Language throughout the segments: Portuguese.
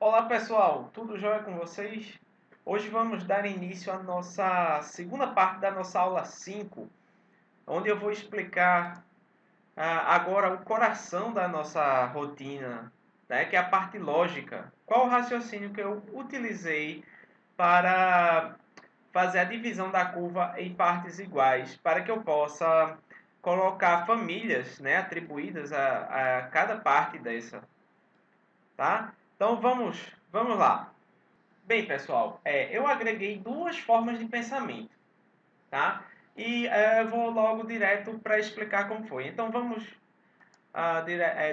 Olá pessoal, tudo jóia com vocês? Hoje vamos dar início à nossa segunda parte da nossa aula 5, onde eu vou explicar agora o coração da nossa rotina, né, que é a parte lógica. Qual o raciocínio que eu utilizei para fazer a divisão da curva em partes iguais, para que eu possa colocar famílias, né, atribuídas a cada parte dessa, tá? Então vamos lá. Bem, pessoal, eu agreguei duas formas de pensamento, tá? E eu vou logo direto para explicar como foi. Então vamos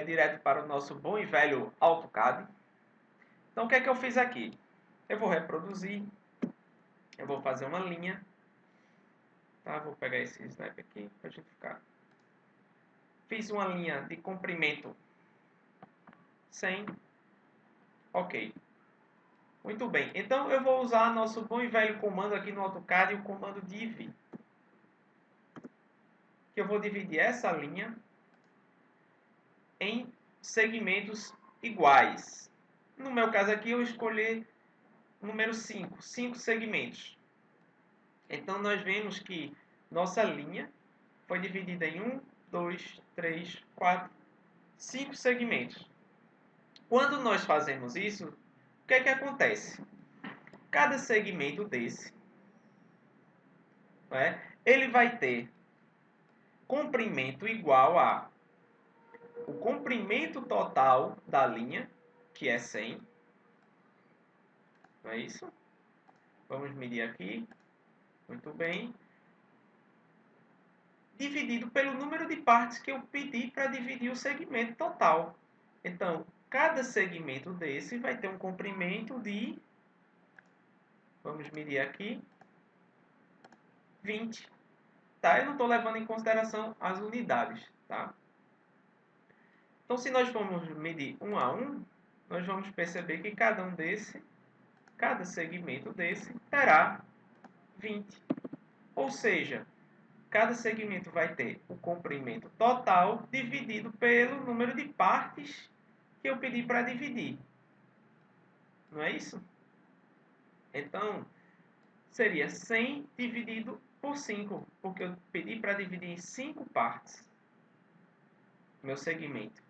direto para o nosso bom e velho AutoCAD. Então o que é que eu fiz aqui? Eu vou reproduzir, eu vou fazer uma linha, tá? Vou pegar esse snap aqui para a gente ficar. Fiz uma linha de comprimento 100, ok. Muito bem, então eu vou usar nosso bom e velho comando aqui no AutoCAD, o comando div, que eu vou dividir essa linha em segmentos iguais. No meu caso aqui, eu escolhi o número 5 segmentos. Então, nós vemos que nossa linha foi dividida em 1, 2, 3, 4, 5 segmentos. Quando nós fazemos isso, o que é que acontece? Cada segmento desse, ele vai ter comprimento igual a o comprimento total da linha, que é 100, não é isso? Vamos medir aqui. Muito bem. Dividido pelo número de partes que eu pedi para dividir o segmento total. Então, cada segmento desse vai ter um comprimento de, vamos medir aqui, 20. Tá? Eu não estou levando em consideração as unidades. Tá? Então, se nós formos medir um a um, nós vamos perceber que cada segmento desse terá 20. Ou seja, cada segmento vai ter o comprimento total dividido pelo número de partes que eu pedi para dividir. Não é isso? Então, seria 100 dividido por 5, porque eu pedi para dividir em 5 partes meu segmento.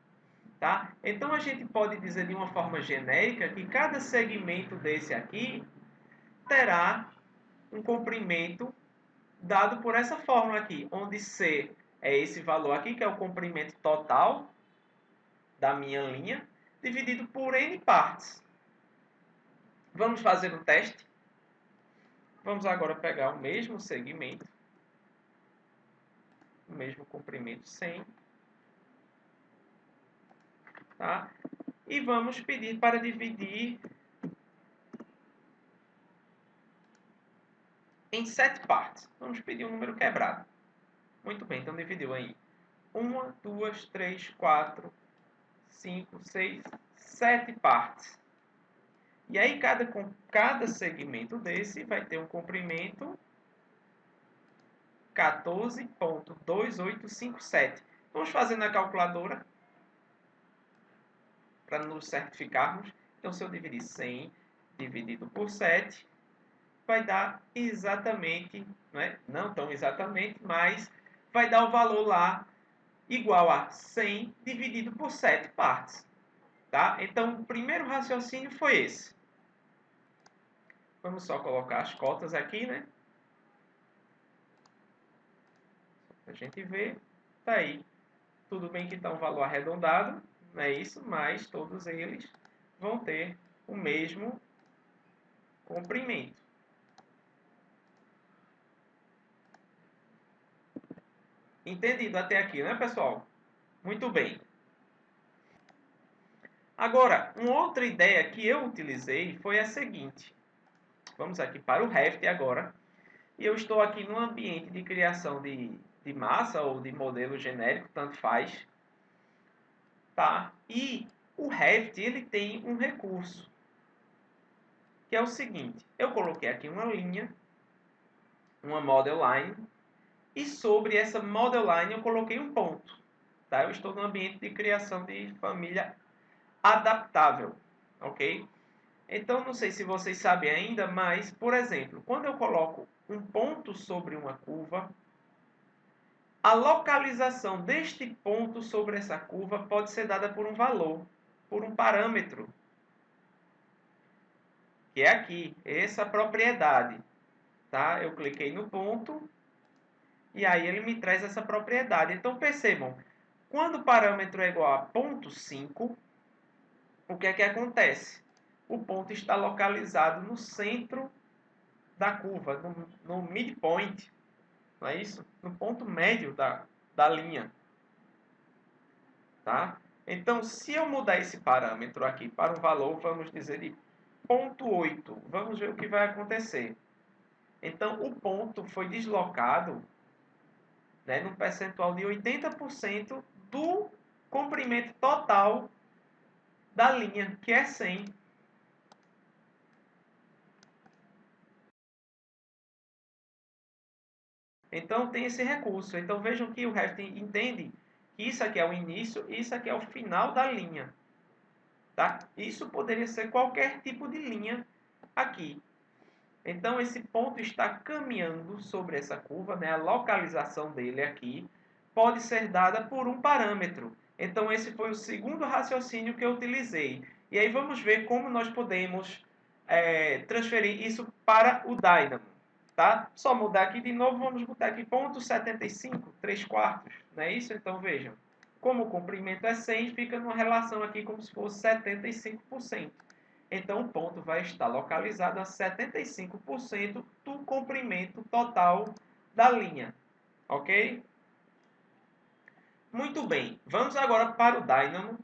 Tá? Então, a gente pode dizer de uma forma genérica que cada segmento desse aqui terá um comprimento dado por essa fórmula aqui, onde C é esse valor aqui, que é o comprimento total da minha linha, dividido por N partes. Vamos fazer um teste? Vamos agora pegar o mesmo segmento, o mesmo comprimento 100, tá? E vamos pedir para dividir em 7 partes. Vamos pedir um número quebrado. Muito bem, então dividiu aí 1, 2, 3, 4, 5, 6, 7 partes. E aí cada segmento desse vai ter um comprimento 14,2857. Vamos fazer na calculadora para nos certificarmos. Então, se eu dividir 100 dividido por 7, vai dar exatamente, não tão exatamente, mas vai dar o valor lá igual a 100 dividido por 7 partes. Tá? Então, o primeiro raciocínio foi esse. Vamos só colocar as cotas aqui, né? A gente vê, tá aí. Tudo bem que está um valor arredondado, não é isso? Mas todos eles vão ter o mesmo comprimento. Entendido até aqui, né, pessoal? Muito bem. Agora, uma outra ideia que eu utilizei foi a seguinte. Vamos aqui para o Revit agora. E eu estou aqui no ambiente de criação de massa ou de modelo genérico, tanto faz. Tá? E o Revit ele tem um recurso, que é o seguinte. Eu coloquei aqui uma linha, uma model line, e sobre essa model line eu coloquei um ponto. Tá? Eu estou no ambiente de criação de família adaptável. Ok? Então, não sei se vocês sabem ainda, mas, por exemplo, quando eu coloco um ponto sobre uma curva, a localização deste ponto sobre essa curva pode ser dada por um valor, por um parâmetro, que é aqui, essa propriedade. Tá? Eu cliquei no ponto e aí ele me traz essa propriedade. Então, percebam, quando o parâmetro é igual a 0,5, o que é que acontece? O ponto está localizado no centro da curva, no midpoint, não é isso? No ponto médio da linha. Tá? Então, se eu mudar esse parâmetro aqui para um valor, vamos dizer, de 0,8, vamos ver o que vai acontecer. Então, o ponto foi deslocado, né, num percentual de 80% do comprimento total da linha, que é 100. Então, tem esse recurso. Então, vejam que o Revit entende que isso aqui é o início e isso aqui é o final da linha. Tá? Isso poderia ser qualquer tipo de linha aqui. Então, esse ponto está caminhando sobre essa curva, né? A localização dele aqui pode ser dada por um parâmetro. Então, esse foi o segundo raciocínio que eu utilizei. E aí vamos ver como nós podemos transferir isso para o Dynamo. Tá? Só mudar aqui de novo, vamos botar aqui ponto 75, 3/4, não é isso? Então, vejam, como o comprimento é 100, fica numa relação aqui como se fosse 75%. Então, o ponto vai estar localizado a 75% do comprimento total da linha. Ok? Muito bem. Vamos agora para o Dynamo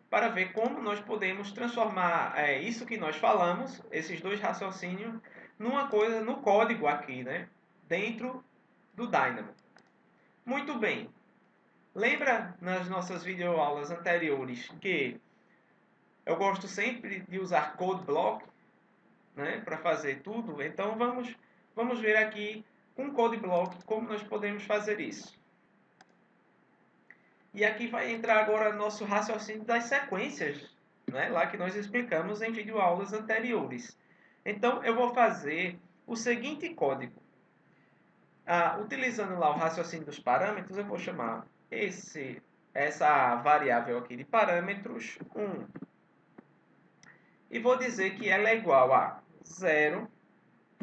para ver como nós podemos transformar isso que nós falamos, esses dois raciocínios, numa coisa, no código aqui, né? Dentro do Dynamo. Muito bem. Lembra nas nossas videoaulas anteriores que eu gosto sempre de usar code block, né, para fazer tudo? Então vamos ver aqui com code block como nós podemos fazer isso. E aqui vai entrar agora nosso raciocínio das sequências, né, lá que nós explicamos em videoaulas anteriores. Então eu vou fazer o seguinte código. Utilizando lá o raciocínio dos parâmetros, eu vou chamar essa variável aqui de parâmetros 1. E vou dizer que ela é igual a 0.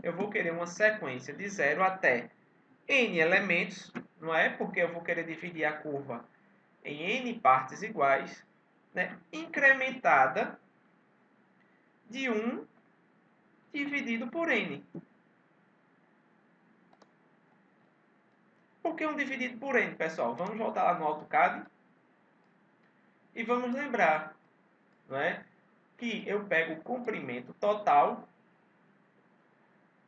Eu vou querer uma sequência de 0 até n elementos, não é? Porque eu vou querer dividir a curva em n partes iguais, né? Incrementada de 1 dividido por n. Por que 1 dividido por n, pessoal? Vamos voltar lá no AutoCAD e vamos lembrar, não é? Que eu pego o comprimento total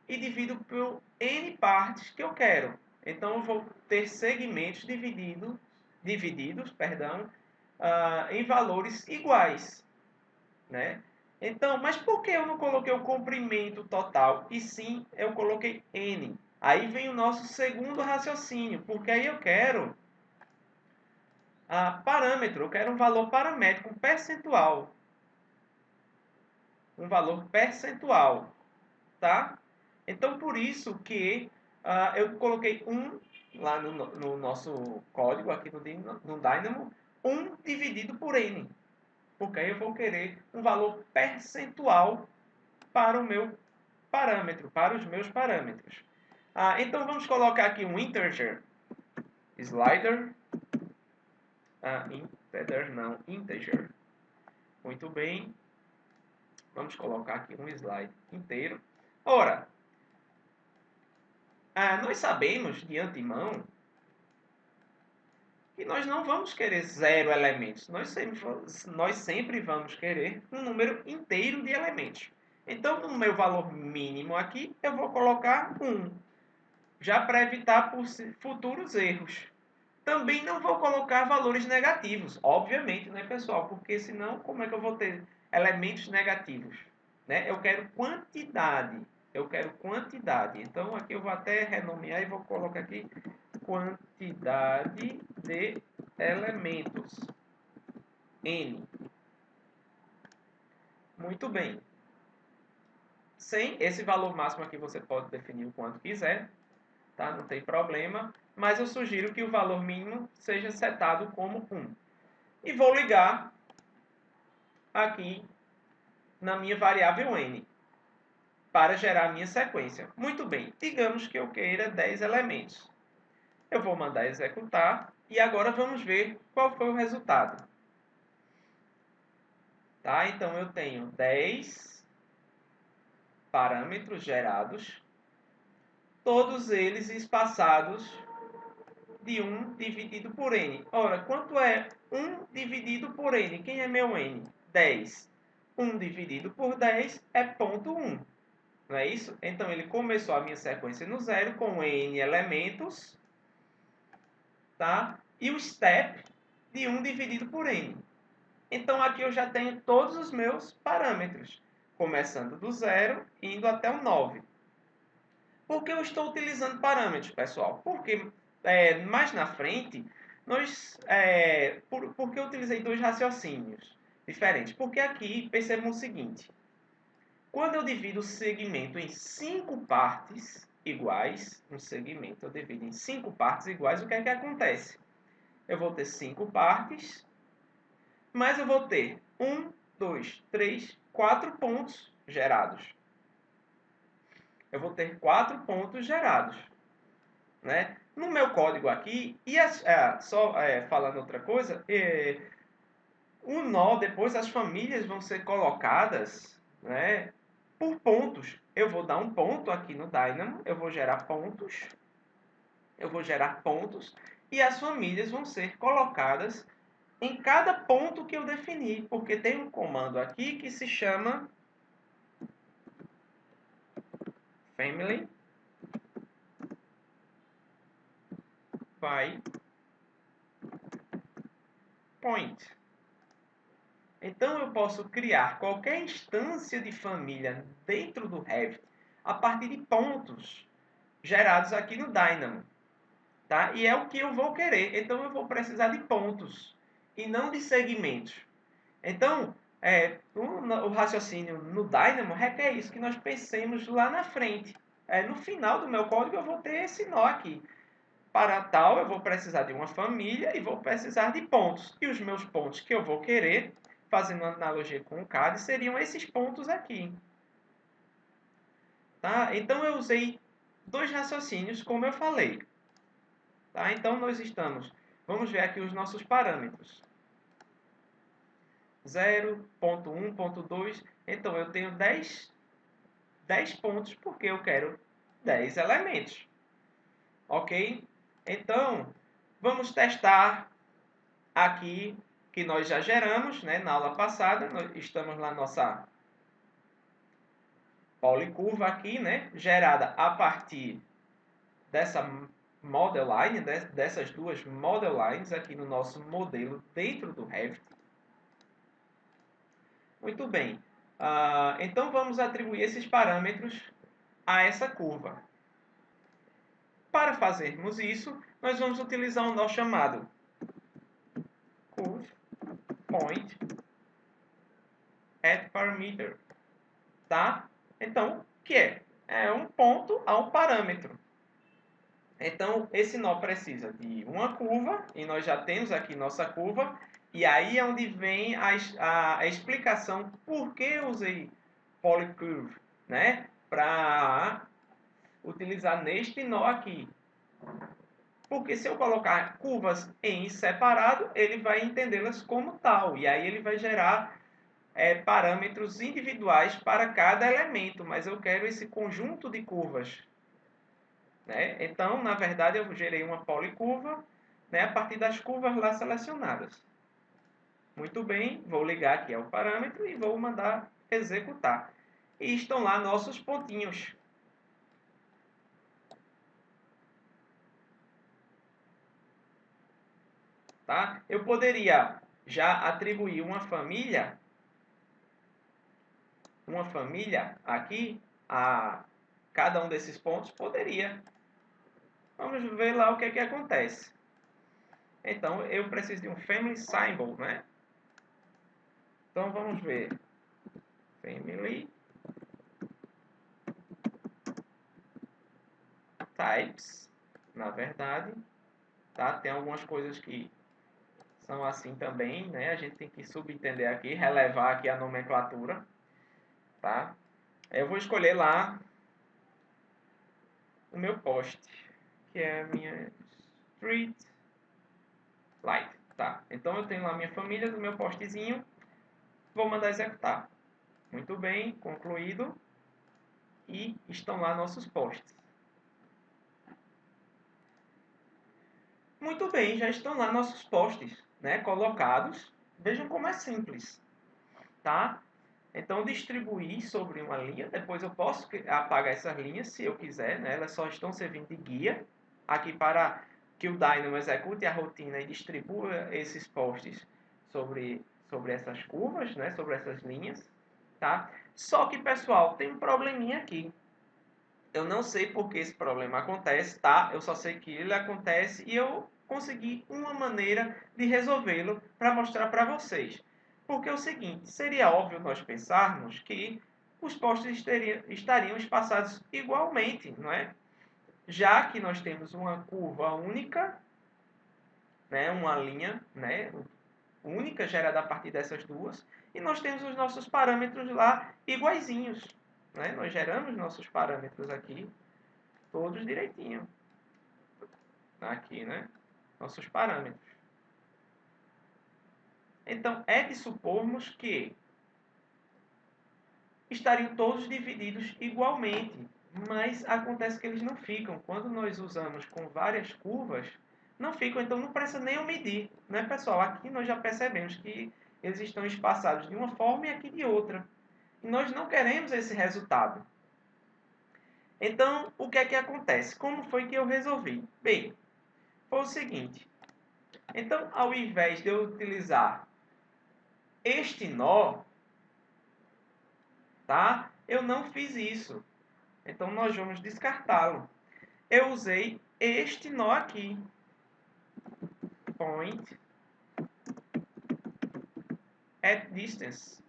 e divido por n partes que eu quero. Então, eu vou ter segmentos divididos em valores iguais, né? Então, mas por que eu não coloquei o comprimento total e sim eu coloquei n? Aí vem o nosso segundo raciocínio, porque aí eu quero parâmetro, eu quero um valor paramétrico, um percentual. Um valor percentual, tá? Então, por isso que eu coloquei 1 lá no nosso código, aqui no Dynamo, 1 dividido por n. Porque aí eu vou querer um valor percentual para o meu parâmetro, para os meus parâmetros. Então, vamos colocar aqui um integer slider. Integer. Muito bem. Vamos colocar aqui um slide inteiro. Ora, nós sabemos de antemão que nós não vamos querer 0 elementos. Nós sempre vamos querer um número inteiro de elementos. Então, no meu valor mínimo aqui, eu vou colocar 1, já para evitar futuros erros. Também não vou colocar valores negativos, obviamente, né, pessoal? Porque senão, como é que eu vou ter elementos negativos? Né? Eu quero quantidade. Eu quero quantidade. Então, aqui eu vou até renomear e vou colocar aqui quantidade de elementos. N. Muito bem. 100. Esse valor máximo aqui você pode definir o quanto quiser, tá? Não tem problema. Mas eu sugiro que o valor mínimo seja setado como 1. E vou ligar aqui na minha variável n para gerar a minha sequência. Muito bem, digamos que eu queira 10 elementos. Eu vou mandar executar e agora vamos ver qual foi o resultado. Tá? Então eu tenho 10 parâmetros gerados, todos eles espaçados de 1 dividido por n. Ora, quanto é 1 dividido por n? Quem é meu n? 10. 1 dividido por 10 é 0,1. Não é isso? Então, ele começou a minha sequência no zero com n elementos, tá? E o step de 1 dividido por n. Então, aqui eu já tenho todos os meus parâmetros, começando do 0 e indo até o 9. Por que eu estou utilizando parâmetros, pessoal? Porque mais na frente, por que eu utilizei dois raciocínios diferentes? Porque aqui, percebam o seguinte. Quando eu divido o segmento em 5 partes iguais, um segmento eu divido em 5 partes iguais, o que é que acontece? Eu vou ter 5 partes, mas eu vou ter 1, 2, 3, 4 pontos gerados. Eu vou ter 4 pontos gerados. Né? No meu código aqui, falando outra coisa, o nó, depois as famílias vão ser colocadas, né, por pontos. Eu vou dar um ponto aqui no Dynamo, eu vou gerar pontos, e as famílias vão ser colocadas em cada ponto que eu definir, porque tem um comando aqui que se chama family by point. Então, eu posso criar qualquer instância de família dentro do Revit a partir de pontos gerados aqui no Dynamo. Tá? E é o que eu vou querer. Então, eu vou precisar de pontos e não de segmentos. Então, o raciocínio no Dynamo requer isso, que nós pensemos lá na frente. No final do meu código, eu vou ter esse nó aqui. Para tal, eu vou precisar de uma família e vou precisar de pontos. E os meus pontos que eu vou querer, fazendo uma analogia com o CAD, seriam esses pontos aqui. Tá? Então, eu usei dois raciocínios, como eu falei. Tá? Então, vamos ver aqui os nossos parâmetros. 0, ponto 1, ponto 2. Então, eu tenho 10 pontos porque eu quero 10 elementos. Ok? Então, vamos testar aqui que nós já geramos, né, na aula passada. Nós estamos na nossa policurva aqui, né, gerada a partir dessa model line, dessas duas model lines aqui no nosso modelo dentro do Revit. Muito bem. Então, vamos atribuir esses parâmetros a essa curva. Para fazermos isso, nós vamos utilizar um nó chamado curve point at parameter. Tá? Então, o que é? É um ponto a um parâmetro. Então, esse nó precisa de uma curva, e nós já temos aqui nossa curva, e aí é onde vem a explicação por que eu usei polycurve, né? Para utilizar neste nó aqui. Porque se eu colocar curvas em separado, ele vai entendê-las como tal, e aí ele vai gerar parâmetros individuais para cada elemento, mas eu quero esse conjunto de curvas. Né? Então, na verdade, eu gerei uma policurva, né, a partir das curvas lá selecionadas. Muito bem, vou ligar aqui ao parâmetro e vou mandar executar. E estão lá nossos pontinhos. Tá? Eu poderia já atribuir uma família aqui a cada um desses pontos, poderia. Vamos ver lá o que é que acontece. Então, eu preciso de um family symbol, né? Então, vamos ver. Family types, na verdade, tá? Tem algumas coisas que são assim também, né? A gente tem que subentender aqui, relevar aqui a nomenclatura, tá? Eu vou escolher lá o meu post, que é a minha street light, tá? Então eu tenho lá a minha família do meu postzinho, vou mandar executar. Muito bem, concluído. E estão lá nossos posts. Muito bem, já estão lá nossos posts, né, colocados. Vejam como é simples, tá? Então, distribuir sobre uma linha. Depois eu posso apagar essas linhas, se eu quiser, né? Elas só estão servindo de guia aqui para que o Dynamo execute a rotina e distribua esses posts sobre essas curvas, né? Sobre essas linhas, tá? Só que, pessoal, tem um probleminha aqui. Eu não sei por que esse problema acontece, tá? Eu só sei que ele acontece e eu consegui uma maneira de resolvê-lo para mostrar para vocês. Porque é o seguinte, seria óbvio nós pensarmos que os postos estariam espaçados igualmente, não é? Já que nós temos uma curva única, né, uma linha, né, única gerada a partir dessas duas, e nós temos os nossos parâmetros lá iguaizinhos, né? Nós geramos nossos parâmetros aqui todos direitinho. Aqui, né? Nossos parâmetros. Então, é de supormos que estariam todos divididos igualmente, mas acontece que eles não ficam. Quando nós usamos com várias curvas, não ficam, então não precisa nem eu medir, né, pessoal? Aqui nós já percebemos que eles estão espaçados de uma forma e aqui de outra. E nós não queremos esse resultado. Então, o que é que acontece? Como foi que eu resolvi? Bem, foi o seguinte. Então, ao invés de eu utilizar este nó, tá? Eu não fiz isso. Então, nós vamos descartá-lo. Eu usei este nó aqui. Point at distance.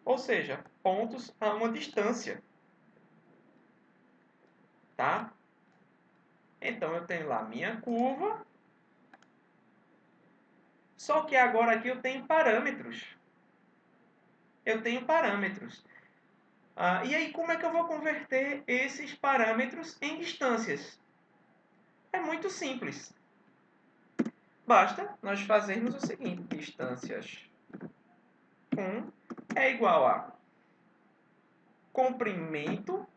Ou seja, pontos a uma distância. Tá? Então, eu tenho lá minha curva. Só que agora aqui eu tenho parâmetros. Eu tenho parâmetros. E aí, como é que eu vou converter esses parâmetros em distâncias? É muito simples. Basta nós fazermos o seguinte: distâncias 1 é igual a comprimento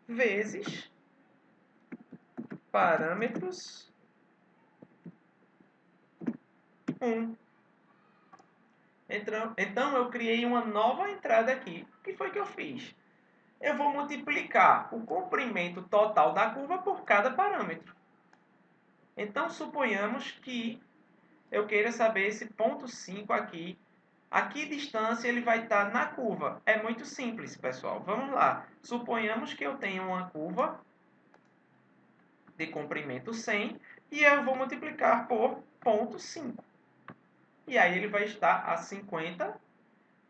vezes parâmetros 1. Então, eu criei uma nova entrada aqui. O que foi que eu fiz? Eu vou multiplicar o comprimento total da curva por cada parâmetro. Então, suponhamos que eu queira saber esse ponto 5 aqui. A que distância ele vai estar na curva? É muito simples, pessoal. Vamos lá. Suponhamos que eu tenho uma curva de comprimento 100 e eu vou multiplicar por 0,5. E aí ele vai estar a 50,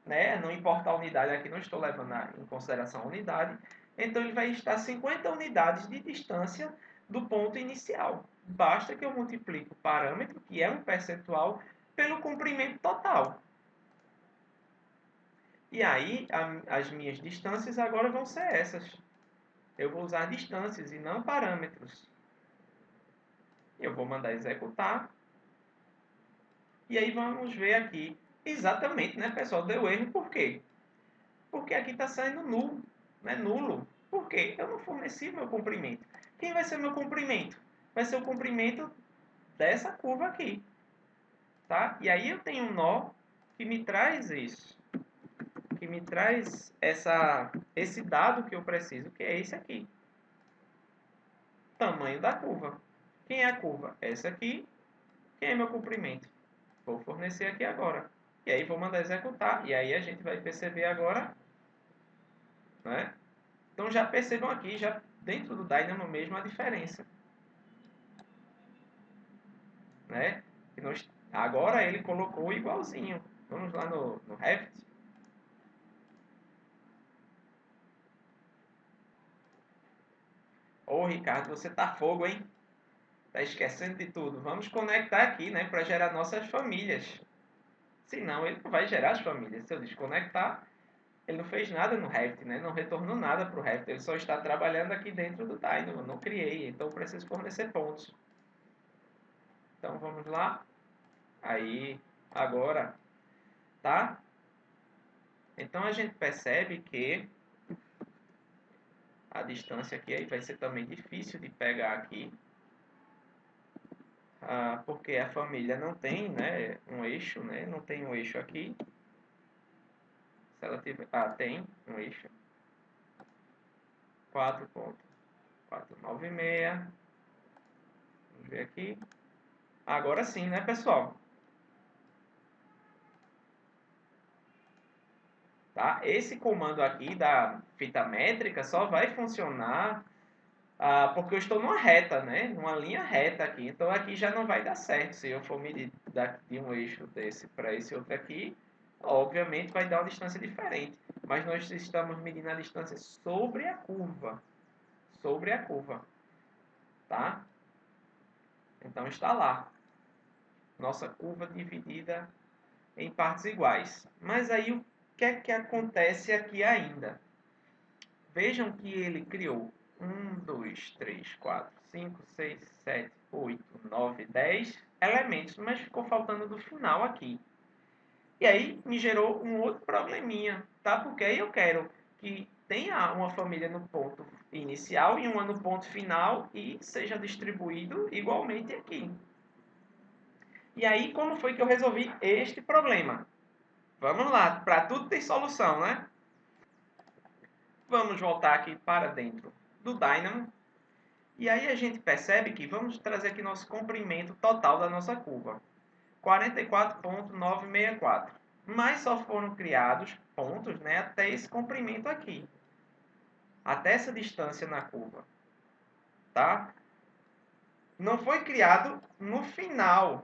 né? Não importa a unidade, aqui não estou levando em consideração a unidade. Então ele vai estar a 50 unidades de distância do ponto inicial. Basta que eu multiplique o parâmetro, que é um percentual, pelo comprimento total. E aí as minhas distâncias agora vão ser essas. Eu vou usar distâncias e não parâmetros. Eu vou mandar executar. E aí vamos ver aqui. Exatamente, né, pessoal? Deu erro. Por quê? Porque aqui está saindo nulo. Né? Nulo. Por quê? Eu não forneci meu comprimento. Quem vai ser meu comprimento? Vai ser o comprimento dessa curva aqui. Tá? E aí eu tenho um nó que me traz isso. Que me traz esse dado que eu preciso, que é esse aqui. Tamanho da curva. Quem é a curva? Essa aqui. Quem é meu comprimento? Vou fornecer aqui agora. E aí vou mandar executar. E aí a gente vai perceber agora, né? Então já percebam aqui, já dentro do Dynamo mesmo, a diferença. Né? Agora ele colocou igualzinho. Vamos lá no Revit. Ô, Ricardo, você tá fogo, hein? Tá esquecendo de tudo. Vamos conectar aqui, né, para gerar nossas famílias. Senão, ele não vai gerar as famílias. Se eu desconectar, ele não fez nada no Revit, né? Não retornou nada para o Revit. Ele só está trabalhando aqui dentro do Dynamo. Não criei, então eu preciso fornecer pontos. Então, vamos lá. Aí, agora, tá? Então, a gente percebe que a distância aqui aí vai ser também difícil de pegar aqui. Porque a família não tem, né, um eixo, né? Não tem um eixo aqui. Se ela tiver... tem um eixo. 4.496. Vamos ver aqui. Agora sim, né, pessoal? Tá? Esse comando aqui da fita métrica só vai funcionar porque eu estou numa reta, né? Numa linha reta aqui. Então aqui já não vai dar certo. Se eu for medir de um eixo desse para esse outro aqui, obviamente vai dar uma distância diferente. Mas nós estamos medindo a distância sobre a curva. Sobre a curva. Tá? Então está lá. Nossa curva dividida em partes iguais. Mas aí o que é que acontece aqui ainda? Vejam que ele criou 1, 2, 3, 4, 5, 6, 7, 8, 9, 10 elementos, mas ficou faltando do final aqui. E aí me gerou um outro probleminha, tá? Porque aí eu quero que tenha uma família no ponto inicial e uma no ponto final e seja distribuído igualmente aqui. E aí, como foi que eu resolvi este problema? Vamos lá, para tudo tem solução, né? Vamos voltar aqui para dentro do Dynamo. E aí a gente percebe que vamos trazer aqui nosso comprimento total da nossa curva. 44.964. Mas só foram criados pontos, né, até esse comprimento aqui. Até essa distância na curva. Tá? Não foi criado no final.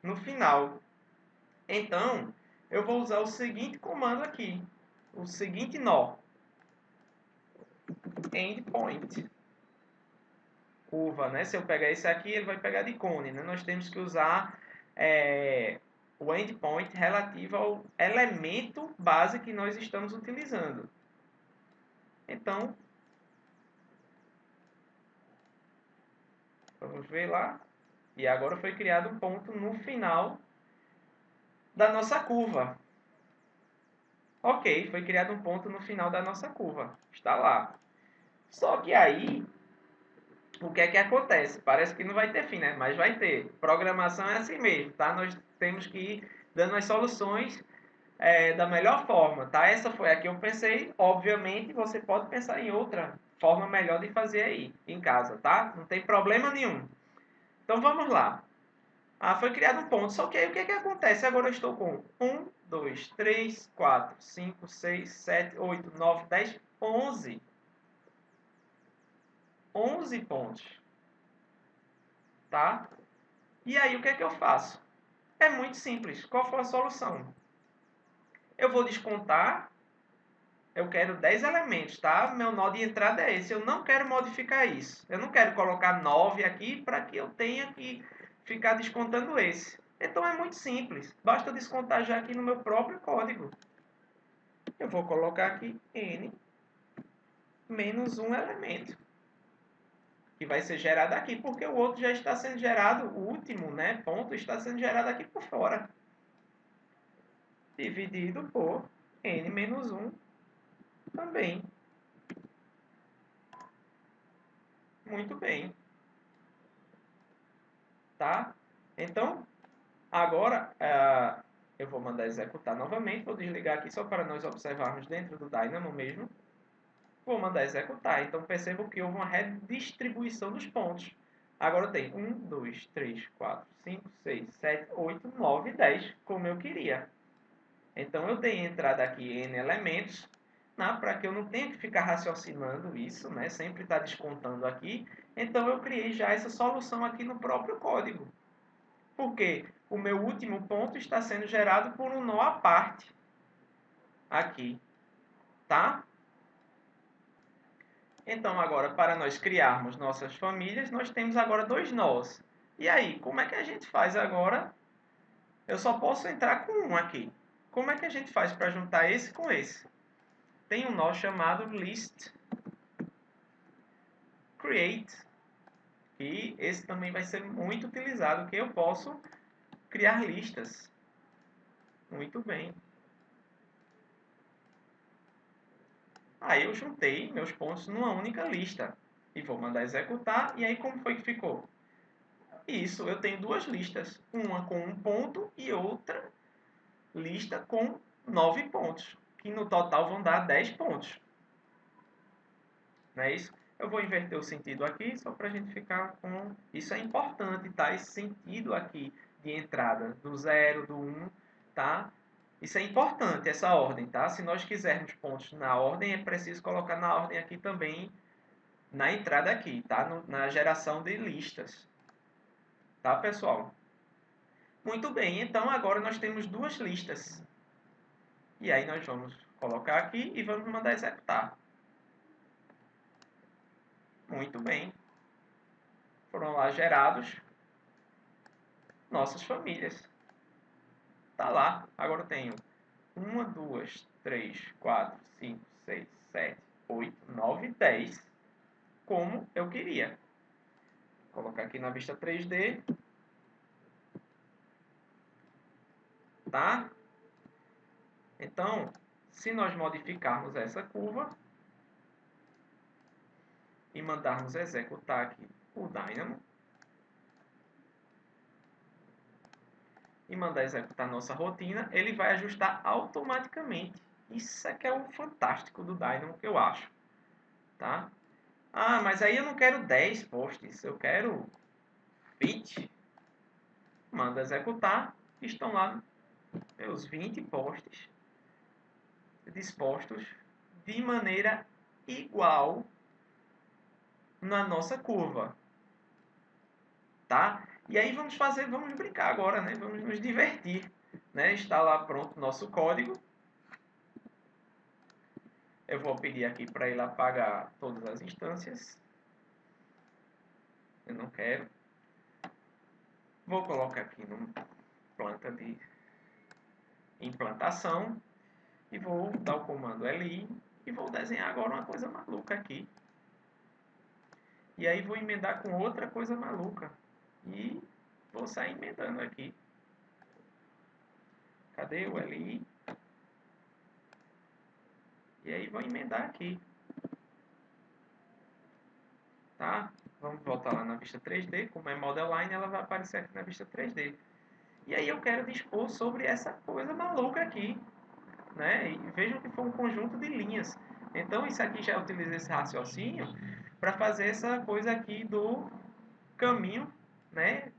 No final. Então, eu vou usar o seguinte comando aqui. O seguinte nó. Endpoint. Curva, né? Se eu pegar esse aqui, ele vai pegar de cone, né? Nós temos que usar o endpoint relativo ao elemento base que nós estamos utilizando. Então, vamos ver lá. E agora foi criado um ponto no final da nossa curva. Ok, foi criado um ponto no final da nossa curva. Está lá. Só que aí, o que é que acontece? Parece que não vai ter fim, né? Mas vai ter. Programação é assim mesmo, tá? Nós temos que ir dando as soluções da melhor forma, tá? Essa foi a que eu pensei. Obviamente, você pode pensar em outra forma melhor de fazer aí, em casa, tá? Não tem problema nenhum. Então, vamos lá. Foi criado um ponto. Só que aí, o que é que acontece? Agora eu estou com 1, 2, 3, 4, 5, 6, 7, 8, 9, 10, 11. 11 pontos, tá? E aí, o que é que eu faço? É muito simples. Qual foi a solução? Eu vou descontar. Eu quero 10 elementos, tá? Meu nó de entrada é esse. Eu não quero modificar isso. Eu não quero colocar 9 aqui para que eu tenha que ficar descontando esse. Então é muito simples. Basta descontar já aqui no meu próprio código. Eu vou colocar aqui n menos um elemento, que vai ser gerado aqui, porque o outro já está sendo gerado, o último, né, ponto está sendo gerado aqui por fora. Dividido por n menos 1 também. Muito bem. Tá? Então, agora eu vou mandar executar novamente. Vou desligar aqui só para nós observarmos dentro do Dynamo mesmo. Vou mandar executar. Então, percebo que houve uma redistribuição dos pontos. Agora eu tenho 1, 2, 3, 4, 5, 6, 7, 8, 9, 10, como eu queria. Então, eu dei entrada aqui em elementos, para que eu não tenha que ficar raciocinando isso, né? Sempre está descontando aqui. Então, eu criei já essa solução aqui no próprio código. Porque o meu último ponto está sendo gerado por um nó à parte. Aqui. Tá? Então, agora, para nós criarmos nossas famílias, nós temos agora dois nós. E aí, como é que a gente faz agora? Eu só posso entrar com um aqui. Como é que a gente faz para juntar esse com esse? Tem um nó chamado list create, e esse também vai ser muito utilizado, que eu posso criar listas. Muito bem. Aí eu juntei meus pontos numa única lista. E vou mandar executar. E aí como foi que ficou? Isso, eu tenho duas listas. Uma com um ponto e outra lista com 9 pontos. Que no total vão dar 10 pontos. Não é isso? Eu vou inverter o sentido aqui, só para a gente ficar com... Isso é importante, tá? Esse sentido aqui de entrada, do 0, do 1, tá? Isso é importante, essa ordem, tá? Se nós quisermos pontos na ordem, é preciso colocar na ordem aqui também, na entrada aqui, tá? Na geração de listas. Tá, pessoal? Muito bem, então agora nós temos duas listas. E aí nós vamos colocar aqui e vamos mandar executar. Muito bem. Foram lá gerados nossas famílias. Tá lá. Agora eu tenho 1, 2, 3, 4, 5, 6, 7, 8, 9, 10. Como eu queria. Vou colocar aqui na vista 3D. Tá? Então, se nós modificarmos essa curva e mandarmos executar aqui o Dynamo e mandar executar nossa rotina, ele vai ajustar automaticamente. Isso é que é o fantástico do Dynamo que eu acho. Tá? Ah, mas aí eu não quero 10 posts, eu quero 20. Manda executar, estão lá meus 20 posts dispostos de maneira igual na nossa curva, tá? E aí vamos brincar agora, né? Vamos nos divertir, né? Está lá pronto o nosso código. Eu vou pedir aqui para ele apagar todas as instâncias. Eu não quero. Vou colocar aqui no planta de implantação e vou dar o comando LI e vou desenhar agora uma coisa maluca aqui. E aí vou emendar com outra coisa maluca. E vou sair emendando aqui. Cadê o LI? E aí vou emendar aqui. Tá? Vamos voltar lá na vista 3D. Como é Model Line, ela vai aparecer aqui na vista 3D. E aí eu quero dispor sobre essa coisa maluca aqui. Né? E vejam que foi um conjunto de linhas. Então isso aqui já utiliza esse raciocínio para fazer essa coisa aqui do caminho, né?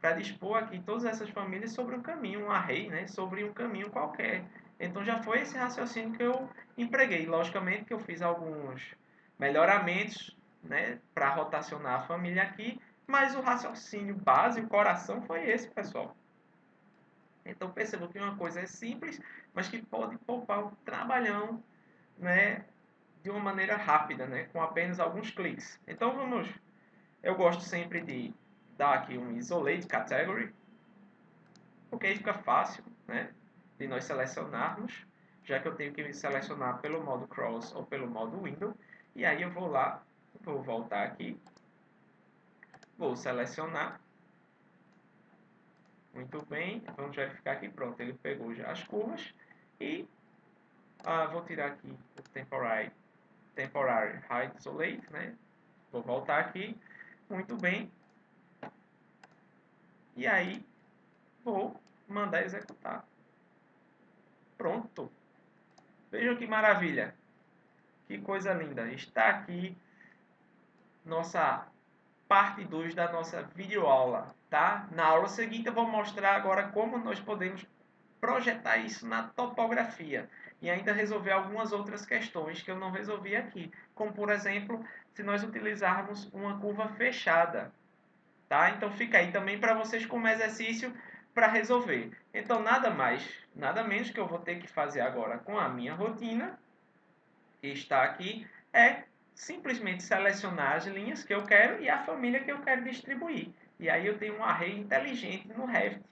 Para dispor aqui todas essas famílias sobre um caminho, um array, né? Sobre um caminho qualquer. Então já foi esse raciocínio que eu empreguei. Logicamente que eu fiz alguns melhoramentos, né? Para rotacionar a família aqui, mas o raciocínio base, o coração foi esse, pessoal. Então percebam que uma coisa é simples, mas que pode poupar um trabalhão, né, de uma maneira rápida, né, com apenas alguns cliques. Então eu gosto sempre de dar aqui um isolate category, porque aí fica fácil, né, de nós selecionarmos, já que eu tenho que selecionar pelo modo cross ou pelo modo window, e aí eu vou lá, vou voltar aqui, vou selecionar. Muito bem, vamos verificar aqui, pronto, ele pegou já as curvas e vou tirar aqui o temporary hide isolate, né? Vou voltar aqui, muito bem, e aí vou mandar executar. Pronto, vejam que maravilha, que coisa linda, está aqui nossa parte 2 da nossa videoaula, tá? Na aula seguinte eu vou mostrar agora como nós podemos projetar isso na topografia e ainda resolver algumas outras questões que eu não resolvi aqui, como por exemplo, se nós utilizarmos uma curva fechada, tá? Então fica aí também para vocês como exercício para resolver. Então nada mais, nada menos que eu vou ter que fazer agora com a minha rotina, que está aqui, é simplesmente selecionar as linhas que eu quero e a família que eu quero distribuir. E aí eu tenho um array inteligente no Revit.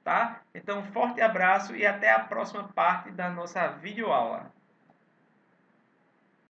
Tá? Então, um forte abraço e até a próxima parte da nossa videoaula.